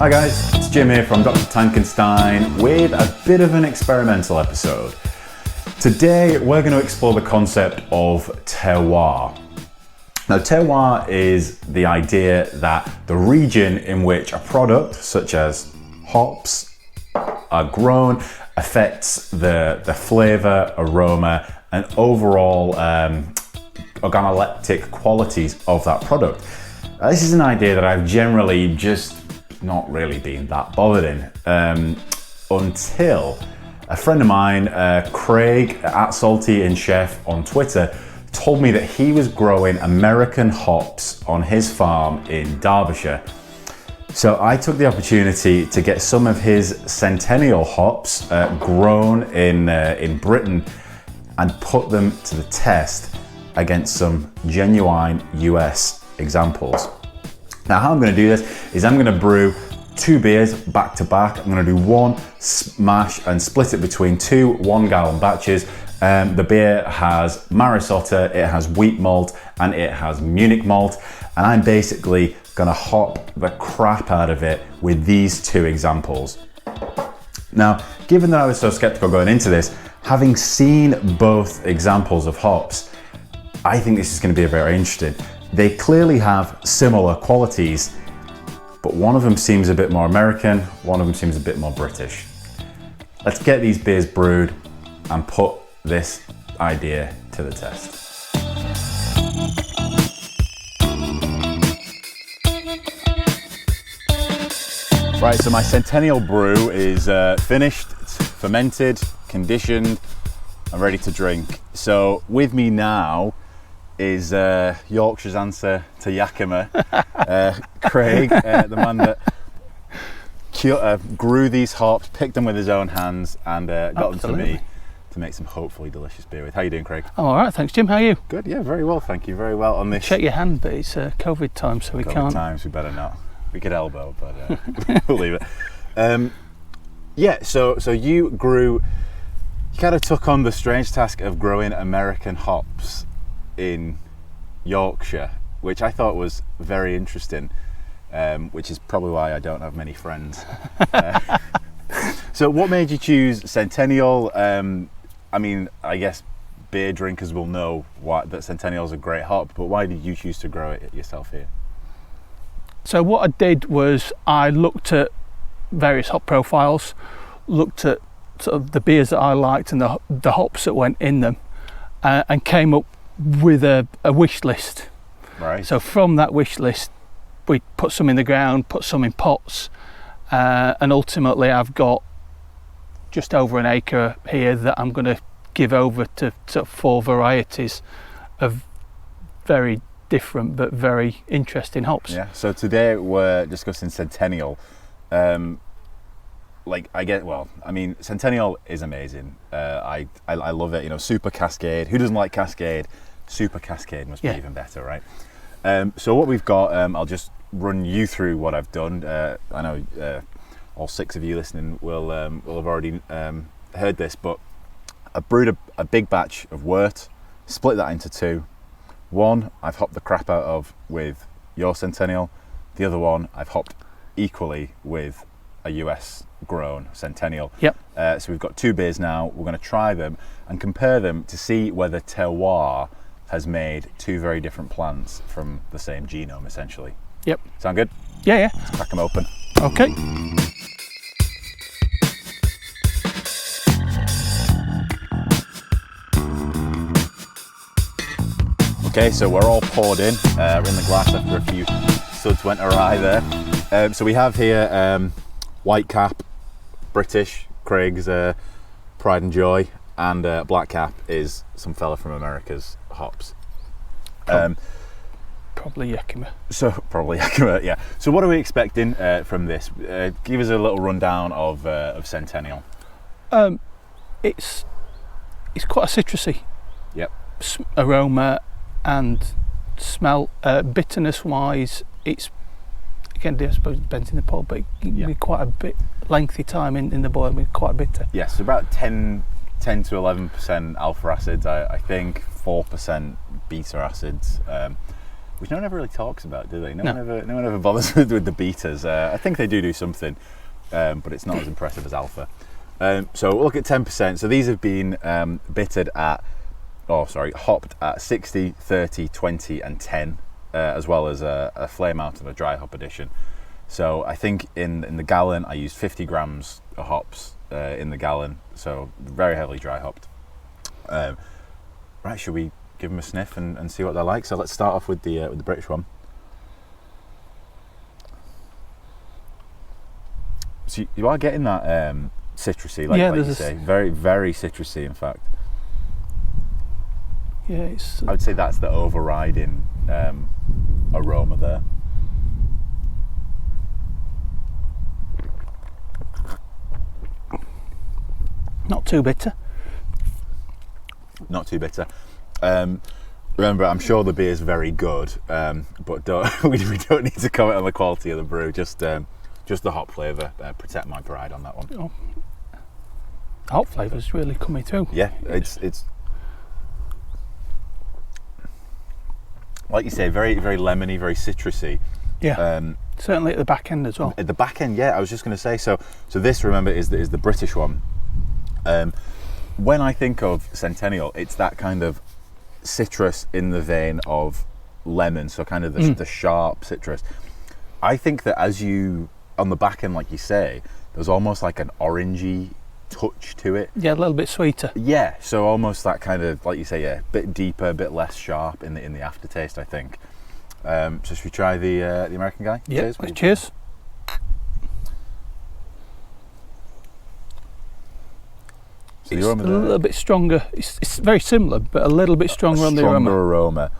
Hi guys, it's Jim here from Dr. Tankenstein with a bit of an experimental episode. Today we're going to explore the concept of terroir. Now terroir is the idea that the region in which a product such as hops are grown affects the flavour, aroma and overall organoleptic qualities of that product. This is an idea that I've generally just not really been that bothered in until a friend of mine, Craig at Salty and Chef on Twitter, told me that he was growing American hops on his farm in Derbyshire. So I took the opportunity to get some of his Centennial hops grown in Britain and put them to the test against some genuine US examples. Now how I'm going to do this is I'm going to brew 2 beers back to back. I'm going to do one smash and split it between 2 1-gallon batches. The beer has Maris Otter, it has wheat malt and it has Munich malt, and I'm basically going to hop the crap out of it with these 2 examples. Now given that I was so skeptical going into this, having seen both examples of hops, I think this is going to be very interesting. They clearly have similar qualities, but one of them seems a bit more American, one of them seems a bit more British. Let's get these beers brewed and put this idea to the test. Right, so my Centennial brew is finished, it's fermented, conditioned, and ready to drink. So with me now is Yorkshire's answer to Yakima, Craig, the man that grew these hops, picked them with his own hands and got them to me to make some hopefully delicious beer with. How you doing, Craig? I'm all right, thanks Jim, how are you? Good, yeah, very well, thank you, very well on this. Check your hand, but it's COVID time, so we COVID can't. times, we better not. We could elbow, but we'll leave it. Yeah, so you kind of took on the strange task of growing American hops in Yorkshire, which I thought was very interesting, which is probably why I don't have many friends. So what made you choose Centennial? I mean, I guess beer drinkers will know that Centennial is a great hop, but why did you choose to grow it yourself here? So what I did was I looked at various hop profiles, looked at sort of the beers that I liked and the hops that went in them, and came up with a wish list. Right. So from that wish list, we put some in the ground, put some in pots, and ultimately I've got just over an acre here that I'm going to give over to sort of 4 varieties of very different but very interesting hops. Yeah. So today we're discussing Centennial. Centennial is amazing. I love it. You know, super cascade. Who doesn't like cascade? Super cascade must be even better, right? So what we've got, I'll just run you through what I've done. I know all 6 of you listening will have already heard this, but I brewed a big batch of wort, split that into 2. One I've hopped the crap out of with your Centennial. The other one I've hopped equally with a US grown Centennial. Yep. So we've got 2 beers now. We're going to try them and compare them to see whether terroir has made 2 very different plants from the same genome, essentially. Yep. Sound good? Yeah. Let's crack them open. Okay. Okay, so we're all poured in. We're in the glass after a few suds went awry there. So we have here White Cap, British, Craig's Pride and Joy, and Black Cap is some fella from America's hops. Probably Yakima. Probably Yakima, yeah. So what are we expecting from this? Give us a little rundown of Centennial. It's quite a citrusy aroma and smell. Bitterness wise, it's again, I suppose it depends in the pot, but it can be quite a bit lengthy time in the boil and be quite bitter. Yes, about 10 to 11% alpha acids, I think, 4% beta acids. which no one ever really talks about, do they? No No. one ever bothers with the beaters. I think they do something, but it's not as impressive as Alpha. So we'll look at 10%. So these have been hopped at 60, 30, 20 and 10, as well as a flame out and a dry hop edition. So I think in the gallon I used 50 grams of hops in the gallon, so very heavily dry hopped. Right, should we give them a sniff and see what they're like? So let's start off with the British one. So you are getting that citrusy, like you say, very, very citrusy, in fact. Yeah, it's. I would say that's the overriding aroma there. Not too bitter. Not too bitter. Remember, I'm sure the beer is very good, but we don't need to comment on the quality of the brew. Just the hop flavour. Protect my pride on that one. Oh. Hop flavour's really coming through. Yeah, it's like you say, very, very lemony, very citrusy. Yeah. Certainly at the back end as well. At the back end, yeah. I was just going to say. So this, remember, is the British one. When I think of Centennial, it's that kind of citrus in the vein of lemon, so kind of the sharp citrus. I think that as you, on the back end, like you say, there's almost like an orangey touch to it. Yeah, a little bit sweeter. Yeah, so almost that kind of, like you say, yeah, a bit deeper, a bit less sharp in the aftertaste, I think. So should we try the American guy? Yeah, cheers. It's a little bit stronger. It's very similar, but a little bit stronger on the aroma. Stronger aroma.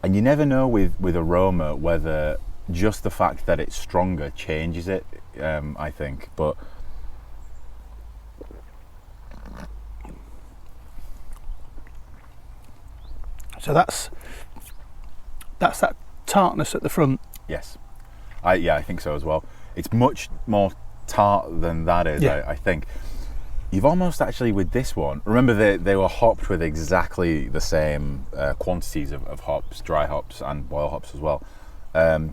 And you never know with aroma whether just the fact that it's stronger changes it, I think. But so that's that tartness at the front. Yes, I think so as well. It's much more tart than that is, yeah. I think. You've almost actually, with this one, remember they were hopped with exactly the same quantities of hops, dry hops and boil hops as well. I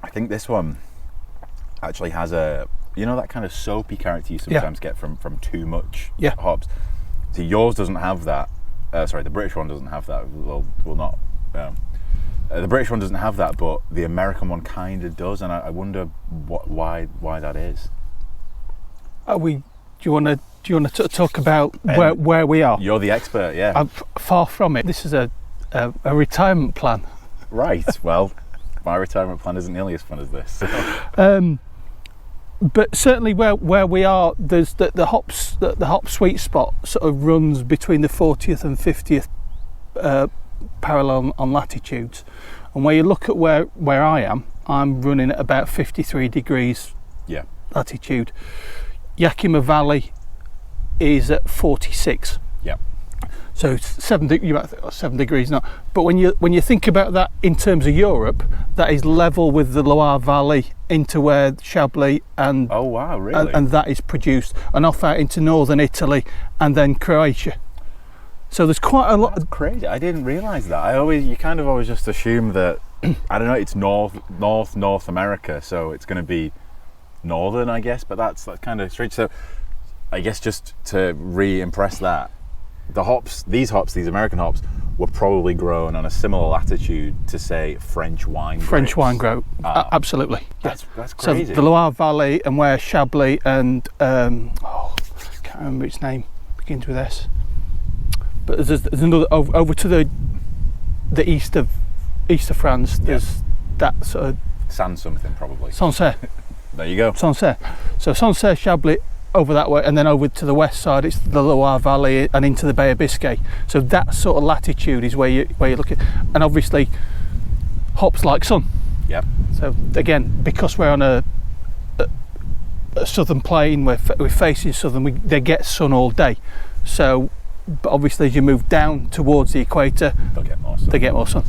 think this one actually has that kind of soapy character you sometimes get from too much hops. So yours doesn't have that. Sorry, the British one doesn't have that. Will not. The British one doesn't have that, but the American one kind of does, and I wonder why that is. Do you want to talk about where we are? You're the expert, yeah. I'm far from it. This is a retirement plan. Right. Well, my retirement plan isn't nearly as fun as this. But certainly where we are, there's the hop sweet spot sort of runs between the 40th and 50th parallel on latitudes, and where you look at where I am, I'm running at about 53 degrees latitude. Yakima Valley is at 46. Yeah. So 7 degrees now. But when you think about that in terms of Europe, that is level with the Loire Valley into where Chablis and oh wow, really? And that is produced, and off out into northern Italy and then Croatia. So there's quite a lot. That's crazy. I didn't realise that. You kind of always just assume that I don't know. It's North America, so it's going to be northern, I guess. But that's kind of strange. So I guess just to re-impress that, these American hops, were probably grown on a similar latitude to, say, French wine grapes. French wine grape, absolutely. That's crazy. So the Loire Valley and where Chablis and I can't remember its name, begins with S. But there's another over to the east of France. There's that sort of something probably. Sancerre. There you go. Sancerre. So Sancerre, Chablis, over that way, and then over to the west side it's the Loire Valley and into the Bay of Biscay. So that sort of latitude is where you're looking, and obviously hops like sun. Yep. So again, because we're on a southern plain, we're facing southern, they get sun all day. So, but obviously as you move down towards the equator, they get more sun.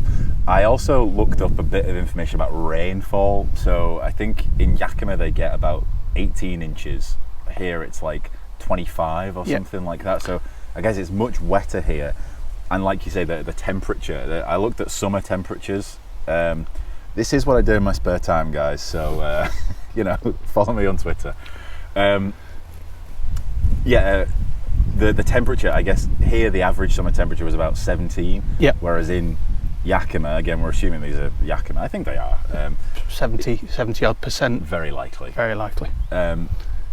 I also looked up a bit of information about rainfall. So I think in Yakima they get about 18 inches. Here it's like 25 or something like that. So I guess it's much wetter here. and like you say, the temperature. I looked at summer temperatures. This is what I do in my spare time, guys. So you know, follow me on Twitter. The temperature, I guess here the average summer temperature was about 17. Yeah. Whereas in Yakima, again, we're assuming these are Yakima. I think they are. 70 odd percent. Very likely. Very likely.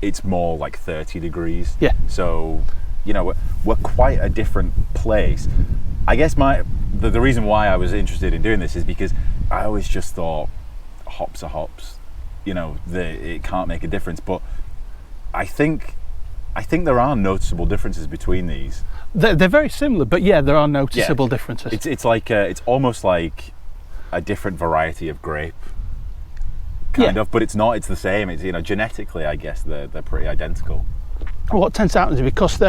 It's more like 30 degrees. Yeah. So, you know, we're quite a different place. I guess the reason why I was interested in doing this is because I always just thought hops are hops. You know, it can't make a difference. But I think there are noticeable differences between these. They're very similar, but yeah, there are noticeable differences. It's like it's almost like a different variety of grape, kind of, but it's not. It's the same. It's, you know, genetically, I guess they're pretty identical. What tends to happen is because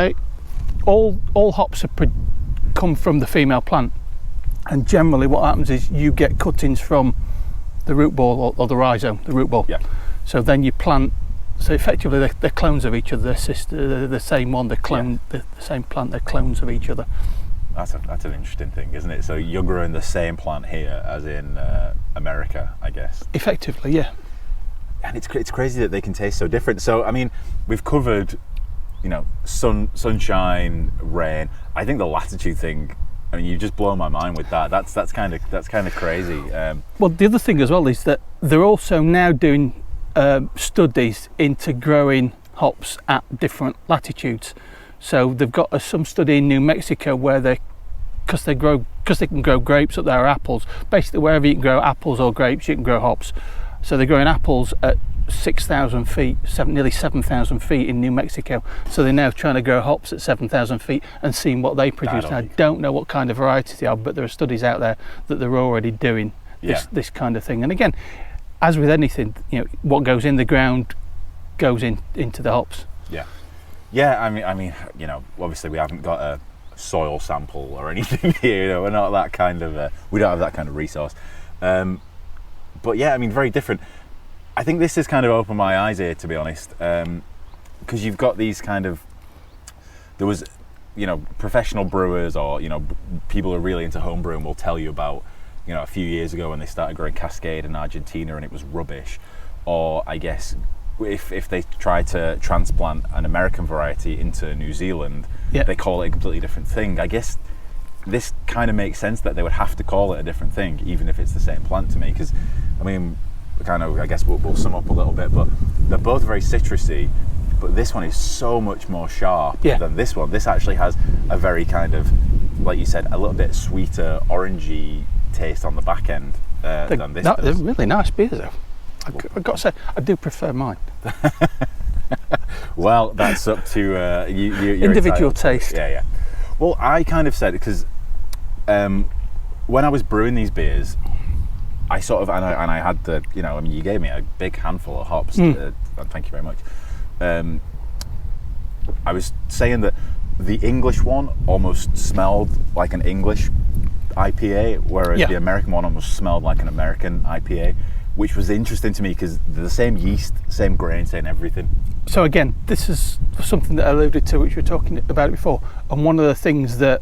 all hops come from the female plant, and generally what happens is you get cuttings from the root ball or the rhizome, the root ball. Yeah. So then you plant. So effectively, they're clones of each other. They're they're the same one. They're the same plant. They're clones of each other. That's an interesting thing, isn't it? So you're growing the same plant here as in America, I guess. Effectively, yeah. And it's crazy that they can taste so different. So I mean, we've covered, you know, sunshine, rain. I think the latitude thing. I mean, you've just blown my mind with that. That's kind of crazy. Well, the other thing as well is that they're also now doing studies into growing hops at different latitudes. So they've got some study in New Mexico where because they can grow grapes up there, or apples. Basically, wherever you can grow apples or grapes, you can grow hops. So they're growing apples at 6,000 feet, nearly 7,000 feet in New Mexico. So they're now trying to grow hops at 7,000 feet and seeing what they produce. I don't know what kind of varieties they are, but there are studies out there that they're already doing this kind of thing. And again, as with anything, you know, what goes in the ground goes into the hops. Yeah. I mean, you know, obviously we haven't got a soil sample or anything here. You know, we're not that kind of. We don't have that kind of resource. But yeah, I mean, very different. I think this has kind of opened my eyes here, to be honest, because you've got these kind of. There was, you know, professional brewers or, you know, people who are really into home brewing will tell you about, you know, a few years ago when they started growing Cascade in Argentina and it was rubbish. Or I guess if they try to transplant an American variety into New Zealand, they call it a completely different thing. I guess this kind of makes sense that they would have to call it a different thing, even if it's the same plant to me. Because, I mean, kind of, I guess we'll sum up a little bit, but they're both very citrusy. But this one is so much more sharp than this one. This actually has a very kind of, like you said, a little bit sweeter, orangey taste on the back end than this does. They're really nice beers, though. I've got to say, I do prefer mine. Well, that's up to your individual taste. Yeah. Well, I kind of said, because when I was brewing these beers, I sort of, and I had the, you know, I mean, you gave me a big handful of hops. Thank you very much. I was saying that the English one almost smelled like an English IPA, whereas the American one almost smelled like an American IPA, which was interesting to me because they're the same yeast, same grain, same everything. So again, this is something that I alluded to, which we were talking about before, and one of the things that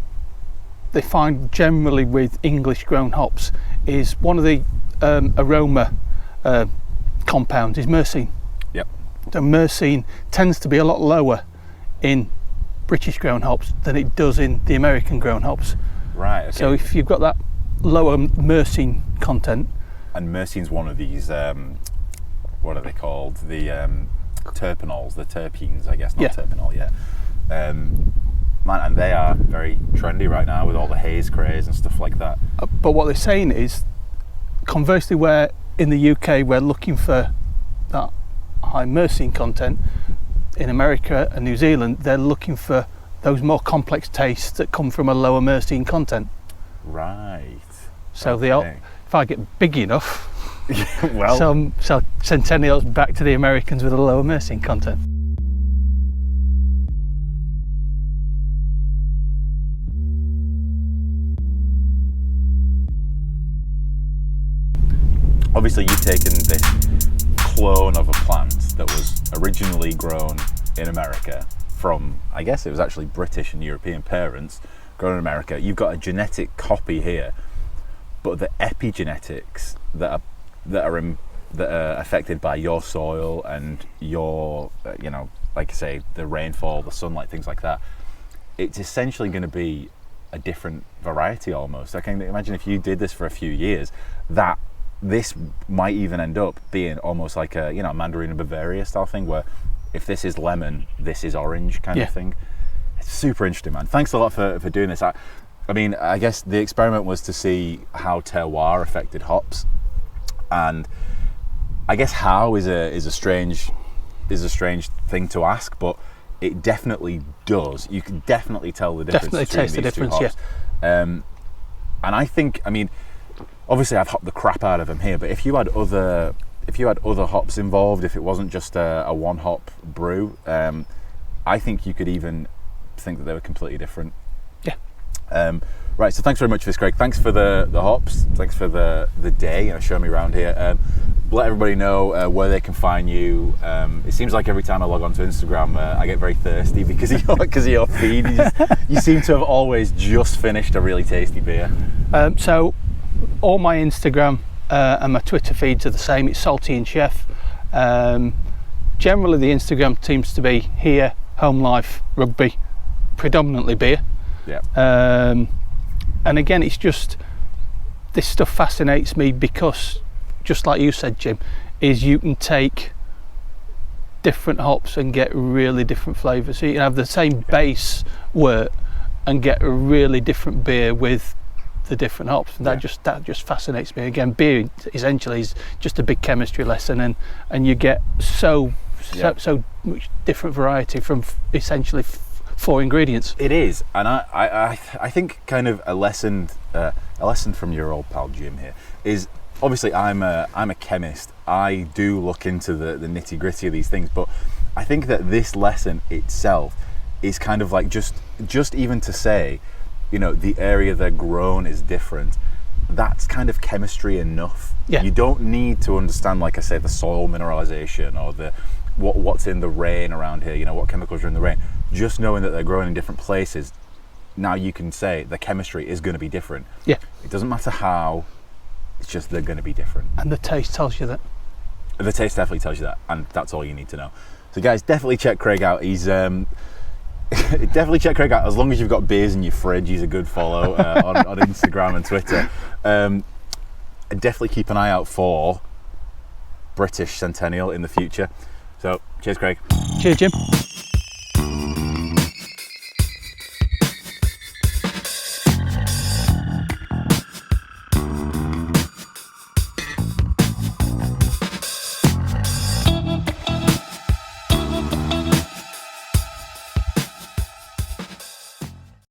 they find generally with English grown hops is one of the aroma compounds is myrcene. So myrcene tends to be a lot lower in British grown hops than it does in the American grown hops. Right. Okay. So if you've got that lower myrcene content, and myrcene's one of these, what are they called? The terpenols, the terpenes, I guess, not terpenol. Man, and they are very trendy right now with all the haze craze and stuff like that. But what they're saying is, conversely, where in the UK we're looking for that high myrcene content, in America and New Zealand they're looking for those more complex tastes that come from a lower myrcene content. Right. So if I get big enough, well, so Centennial's back to the Americans with a lower myrcene content. Obviously, you've taken this clone of a plant that was originally grown in America from, I guess it was actually British and European parents, grown in America. You've got a genetic copy here, but the epigenetics that are affected by your soil and your, like I say, the rainfall, the sunlight, things like that. It's essentially going to be a different variety almost. I can imagine if you did this for a few years, that this might even end up being almost like a mandarin and Bavaria style thing, where if this is lemon, this is orange kind of thing. It's super interesting, man. Thanks a lot for doing this. I mean, I guess the experiment was to see how terroir affected hops, and I guess how is a strange thing to ask, but it definitely does. You can definitely tell the difference. Definitely taste the difference, hops. And I think, I mean, obviously I've hopped the crap out of them here, but if you had other hops involved, if it wasn't just a one hop brew, I think you could even think that they were completely different. Yeah. Right, so thanks very much for this, Craig. Thanks for the hops. Thanks for the day, showing me around here. Let everybody know where they can find you. It seems like every time I log onto Instagram, I get very thirsty because of your feed. You seem to have always just finished a really tasty beer. So all my Instagram and my Twitter feeds are the same. It's Salty and Chef. Generally, the Instagram seems to be here, home life, rugby, predominantly beer. Yeah. And again, it's just, this stuff fascinates me because, just like you said, Jim, is you can take different hops and get really different flavours. So you can have the same base wort and get a really different beer with the different hops. And that just fascinates me. Again, beer essentially is just a big chemistry lesson, and you get so much different variety from essentially 4 ingredients. It is, and I think kind of a lesson from your old pal Jim here is, obviously I'm a chemist. I do look into the nitty gritty of these things, but I think that this lesson itself is kind of like just even to say, the area they're grown is different. That's kind of chemistry enough. Yeah. You don't need to understand, like I say, the soil mineralization or what's in the rain around here. What chemicals are in the rain. Just knowing that they're growing in different places, now you can say the chemistry is going to be different. Yeah. It doesn't matter how. It's just they're going to be different. And the taste tells you that. The taste definitely tells you that, and that's all you need to know. So guys, definitely check Craig out. He's definitely check Craig out. As long as you've got beers in your fridge, he's a good follow on Instagram and Twitter. Definitely keep an eye out for British Centennial in the future. So cheers, Craig. Cheers, Jim.